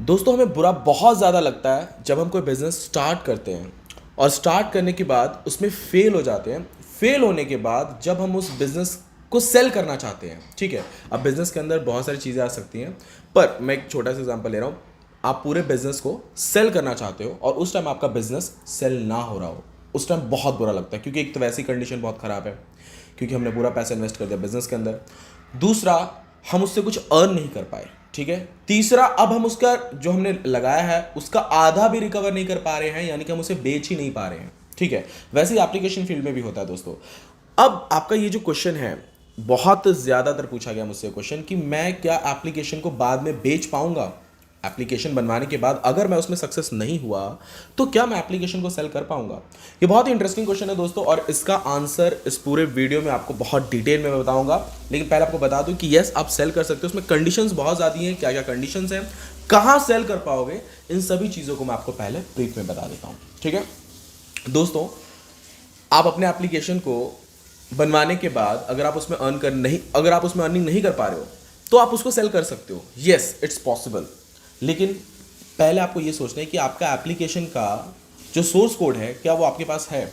दोस्तों हमें बुरा बहुत ज़्यादा लगता है जब हम कोई बिज़नेस स्टार्ट करते हैं और स्टार्ट करने के बाद उसमें फेल हो जाते हैं। फेल होने के बाद जब हम उस बिज़नेस को सेल करना चाहते हैं, ठीक है। अब बिज़नेस के अंदर बहुत सारी चीज़ें आ सकती हैं, पर मैं एक छोटा सा एग्जांपल ले रहा हूँ। आप पूरे बिज़नेस को सेल करना चाहते हो और उस टाइम आपका बिज़नेस सेल ना हो रहा हो, उस टाइम बहुत बुरा लगता है, क्योंकि एक तो वैसी कंडीशन बहुत ख़राब है, क्योंकि हमने पूरा पैसा इन्वेस्ट कर दिया बिजनेस के अंदर। दूसरा, हम उससे कुछ अर्न नहीं कर पाए, ठीक है। तीसरा, अब हम उसका जो हमने लगाया है उसका आधा भी रिकवर नहीं कर पा रहे हैं, यानी कि हम उसे बेच ही नहीं पा रहे हैं, ठीक है। वैसे ही एप्लीकेशन फील्ड में भी होता है दोस्तों। अब आपका ये जो क्वेश्चन है, बहुत ज़्यादातर पूछा गया मुझसे क्वेश्चन कि मैं क्या एप्लीकेशन को बाद में बेच पाऊंगा। एप्लीकेशन बनवाने के बाद अगर मैं उसमें सक्सेस नहीं हुआ तो क्या मैं एप्लीकेशन को सेल कर पाऊंगा। ये बहुत ही इंटरेस्टिंग क्वेश्चन है दोस्तों, और इसका आंसर इस पूरे वीडियो में आपको बहुत डिटेल में मैं बताऊंगा। लेकिन पहले आपको बता दूं कि यस, आप सेल कर सकते हो, उसमें कंडीशंस बहुत ज़्यादा हैं। क्या क्या कंडीशंस हैं, कहाँ सेल कर पाओगे, इन सभी चीज़ों को मैं आपको पहले ब्रीफ में बता देता हूँ, ठीक है दोस्तों। आप अपने एप्लीकेशन को बनवाने के बाद अगर आप उसमें अर्निंग नहीं कर पा रहे हो तो आप उसको सेल कर सकते हो। Yes, it's possible. लेकिन पहले आपको यह सोचना है कि आपका एप्लीकेशन का जो सोर्स कोड है, क्या वो आपके पास है।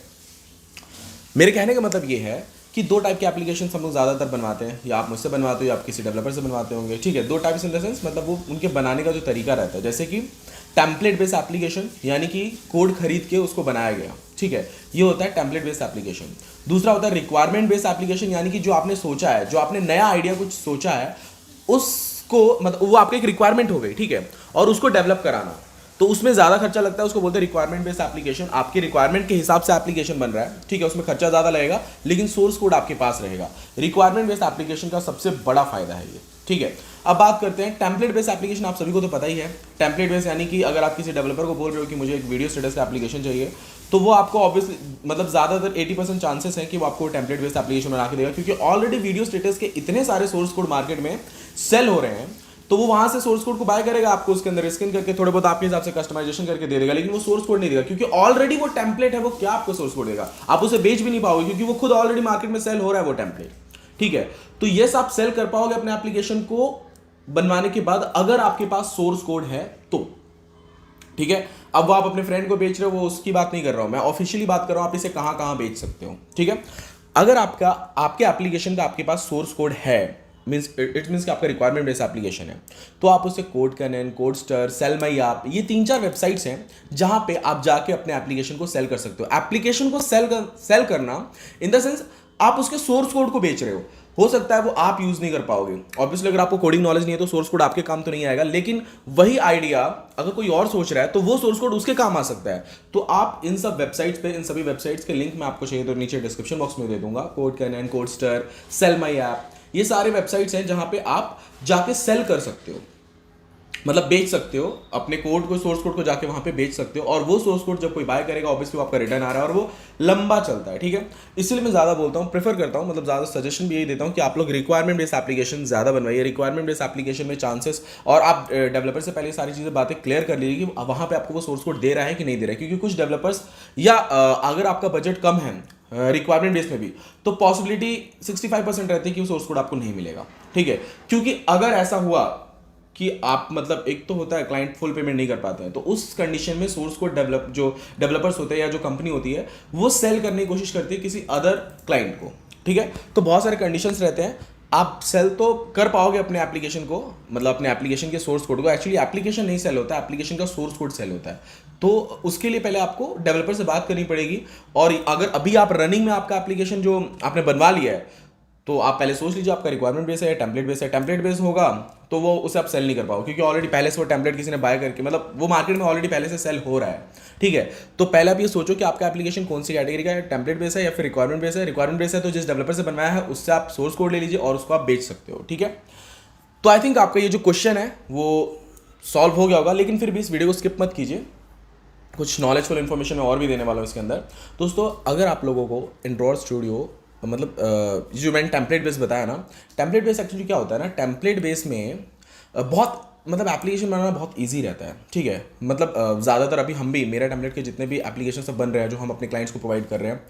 मेरे कहने का मतलब ये है कि दो टाइप के एप्लीकेशन हम लोग ज़्यादातर बनवाते हैं, या आप मुझसे बनवाते हो या आप किसी डेवलपर से बनवाते होंगे, ठीक है। दो टाइप्स इन द सेंस, मतलब वो उनके बनाने का जो तरीका रहता है, जैसे कि टेम्पलेट बेस्ड एप्लीकेशन, यानी कि कोड खरीद के उसको बनाया गया, ठीक है, ये होता है टेम्पलेट बेस्ड एप्लीकेशन। दूसरा होता है रिक्वायरमेंट बेस्ड एप्लीकेशन, यानी कि जो आपने सोचा है, जो आपने नया आइडिया कुछ सोचा है, उसको मतलब वो आपकी एक रिक्वायरमेंट हो गई, ठीक है, और उसको डेवलप कराना, तो उसमें ज़्यादा खर्चा लगता है, उसको बोलते हैं रिक्वायरमेंट बेस्ड एप्लीकेशन। आपकी रिक्वायरमेंट के हिसाब से एप्लीकेशन बन रहा है, ठीक है, उसमें खर्चा ज़्यादा लगेगा लेकिन सोर्स कोड आपके पास रहेगा। रिक्वायरमेंट बेस्ड एप्लीकेशन का सबसे बड़ा फायदा है ये, ठीक है। अब बात करते हैं टेम्पलेट बेस्ड एप्लीकेशन। आप सभी को तो पता ही है टेम्पलेट बेस्ड, यानी कि अगर आप किसी डेवलपर को बोल रहे हो कि मुझे एक वीडियो स्टेटस का एप्लीकेशन चाहिए, तो वो आपको ऑब्वियसली मतलब ज़्यादातर 80% चांसेस हैं कि वो आपको टेम्पलेट बेस्ड एप्लीकेशन बना के देगा, क्योंकि ऑलरेडी वीडियो स्टेटस के इतने सारे सोर्स कोड मार्केट में सेल हो रहे हैं, तो वो वहां से सोर्स कोड को बाय करेगा, आपको उसके अंदर स्कैन करके थोड़े बहुत आपके हिसाब से कस्टमाइजेशन करके दे देगा, लेकिन वो सोर्स कोड नहीं देगा, क्योंकि ऑलरेडी वो टेम्पलेट है। वो क्या आपको सोर्स कोड देगा, आप उसे बेच भी नहीं पाओगे, क्योंकि वो खुद ऑलरेडी मार्केट में सेल हो रहा है वो टेम्पलेट, ठीक है। तो ये सब सेल कर पाओगे अपने एप्लीकेशन को बनवाने के बाद, अगर आपके पास सोर्स कोड है तो, ठीक है। अब वो आप अपने फ्रेंड को बेच रहे हो, वो उसकी बात नहीं कर रहा हूं मैं, ऑफिशियली बात कर रहा हूं, आप इसे कहां कहां बेच सकते हो, ठीक है। अगर आपके एप्लीकेशन का आपके पास सोर्स कोड है, मीन्स इट मीन्स कि आपका रिक्वायरमेंट बेस्ड एप्लीकेशन है, तो आप उसे CodeCanyon, Codester, sell my app, ये 3-4 वेबसाइट्स हैं जहां पे आप जाके अपने एप्लीकेशन को सेल कर सकते हो। एप्लीकेशन को सेल करना इन द सेंस, आप उसके सोर्स कोड को बेच रहे हो सकता है वो आप यूज नहीं कर पाओगे, ऑब्वियसली अगर आपको कोडिंग नॉलेज नहीं है तो सोर्स कोड आपके काम तो नहीं आएगा, लेकिन वही आइडिया अगर कोई और सोच रहा है तो वो सोर्स कोड उसके काम आ सकता है। तो आप इन सब वेबसाइट्स पे, इन सभी वेबसाइट्स के लिंक मैं आपको चाहिए तो नीचे डिस्क्रिप्शन बॉक्स में दे दूंगा। CodeCanyon, Codester, sell my app, ये सारे वेबसाइट्स हैं जहां पे आप जाके सेल कर सकते हो, मतलब बेच सकते हो अपने कोड को, सोर्स कोड को जाके वहां पे बेच सकते हो, और वो सोर्स कोड जब कोई बाय करेगा ऑब्वियसली आपका रिटर्न आ रहा है और वो लंबा चलता है, ठीक है। इसलिए मैं ज्यादा बोलता हूँ, प्रेफर करता हूँ, मतलब ज्यादा सजेशन भी यही देता हूँ कि आप लोग रिक्वायरमेंट बेस्ड एप्लीकेशन ज्यादा बनवाइए। रिक्वायरमेंट बेस्ड एप्लीकेशन में चांसेस, और आप डेवलपर से पहले सारी चीजें बातें क्लियर कर लीजिए कि वहां पे आपको वो सोर्स कोड दे रहा है कि नहीं दे रहा है, क्योंकि कुछ डेवलपर्स या अगर आपका बजट कम है रिक्वायरमेंट बेस में भी, तो पॉसिबिलिटी 65% रहती है कि वो सोर्स कोड आपको नहीं मिलेगा, ठीक है। क्योंकि अगर ऐसा हुआ कि आप मतलब, एक तो होता है क्लाइंट फुल पेमेंट नहीं कर पाते हैं, तो उस कंडीशन में सोर्स कोड जो डेवलपर्स होते हैं या जो कंपनी होती है वो सेल करने की कोशिश करती है किसी अदर क्लाइंट को, ठीक है। तो बहुत सारे कंडीशंस रहते हैं। आप सेल तो कर पाओगे अपने एप्लीकेशन को, मतलब अपने एप्लीकेशन के सोर्स कोड को। एक्चुअली एप्लीकेशन नहीं सेल होता है, एप्लीकेशन का सोर्स कोड सेल होता है। तो उसके लिए पहले आपको डेवलपर से बात करनी पड़ेगी, और अगर अभी आप रनिंग में आपका एप्लीकेशन जो आपने बनवा लिया है, तो आप पहले सोच लीजिए आपका रिक्वायरमेंट बेस है या टेम्पलेट बेस है। टेम्पलेट बेस होगा तो वो उसे आप सेल नहीं कर पाओगे, क्योंकि ऑलरेडी पहले से वो टेम्पलेट किसी ने बाय करके, मतलब वो मार्केट में ऑलरेडी पहले से सेल हो रहा है, ठीक है। तो पहले आप ये सोचो कि आपका एप्लीकेशन कौन सी कैटेगरी का है, टेम्पलेट बेस है या फिर रिक्वायरमेंट बेस है। रिक्वायरमेंट बेस है तो जिस डेवलपर से बनवाया है उससे आप सोर्स कोड ले लीजिए और उसको आप बेच सकते हो, ठीक है। तो आई थिंक आपका ये जो क्वेश्चन है वो सॉल्व हो गया होगा, लेकिन फिर भी इस वीडियो को स्किप मत कीजिए, कुछ नॉलेजफुल इन्फॉर्मेशन मैं और भी देने वाला हूँ इसके अंदर। दोस्तों अगर आप लोगों को एंड्रॉयड स्टूडियो, मतलब जो मैंने टेम्पलेट बेस बताया ना, टेम्पलेट बेस एक्चुअली क्या होता है ना, टेम्पलेट बेस में बहुत मतलब एप्लीकेशन बनाना बहुत इजी रहता है, ठीक है। मतलब ज़्यादातर अभी हम भी, मेरा टेम्पलेट के जितने भी एप्लीकेशन सब बन रहे हैं जो हम अपने क्लाइंट्स को प्रोवाइड कर रहे हैं,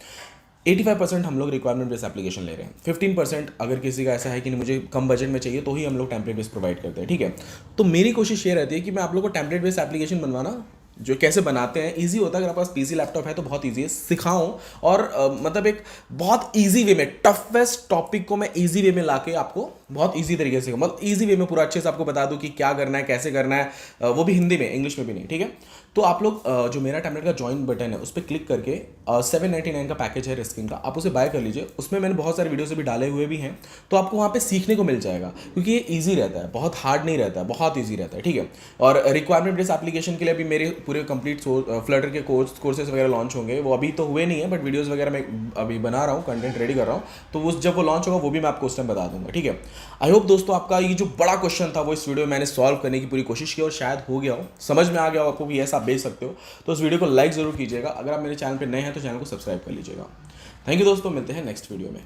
85% हम लोग रिक्वायरमेंट बेस्ड एप्लीकेशन ले रहे हैं, 15% अगर किसी का ऐसा है कि नहीं मुझे कम बजट में चाहिए तो ही हम लोग टेम्पलेट बेस्ड प्रोवाइड करते हैं, ठीक है। तो मेरी कोशिश ये रहती है कि मैं आप लोग को टेम्पलेट बेस्ड एप्लीकेशन बनवाना जो कैसे बनाते हैं ईजी होता है। अगर आपके पास पीसी लैपटॉप है तो बहुत ईजी है, सिखाऊं और मतलब एक बहुत ईजी वे में टफेस्ट टॉपिक को मैं ईजी वे में लाके आपको बहुत ईजी तरीके से मतलब ईजी वे में पूरा अच्छे से आपको बता दूं कि क्या करना है कैसे करना है, वो भी हिंदी में, इंग्लिश में भी नहीं, ठीक है। तो आप लोग जो मेरा टेम्पलेट का ज्वाइन बटन है उस पर क्लिक करके 799 का पैकेज है रिस्किंग का, आप उसे बाय कर लीजिए। उसमें मैंने बहुत सारे वीडियोस भी डाले हुए भी हैं, तो आपको वहाँ पे सीखने को मिल जाएगा क्योंकि ये ईजी रहता है, बहुत हार्ड नहीं रहता है, बहुत ईजी रहता है, ठीक है। और रिक्वायरमेंट बेस्ड एप्लीकेशन के लिए भी मेरे पूरे कंप्लीट फ्लटर के कोर्सेज वगैरह लॉन्च होंगे, वो अभी तो हुए नहीं है बट वीडियोज़ वगैरह मैं अभी बना रहा हूँ, कंटेंट रेडी कर रहा हूँ, तो उस जब वो लॉन्च होगा वो भी मैं आपको उस टाइम बता दूंगा, ठीक है। आई होप दोस्तों आपका ये जो बड़ा क्वेश्चन था वो इस वीडियो में मैंने सॉल्व करने की पूरी कोशिश की और शायद हो गया हो, समझ में आ गया हो आपको कि ऐसा आप बेच सकते हो। तो इस वीडियो को लाइक जरूर कीजिएगा, अगर आप मेरे चैनल पर नए हैं तो चैनल को सब्सक्राइब कर लीजिएगा। थैंक यू दोस्तों, मिलते हैं नेक्स्ट वीडियो में।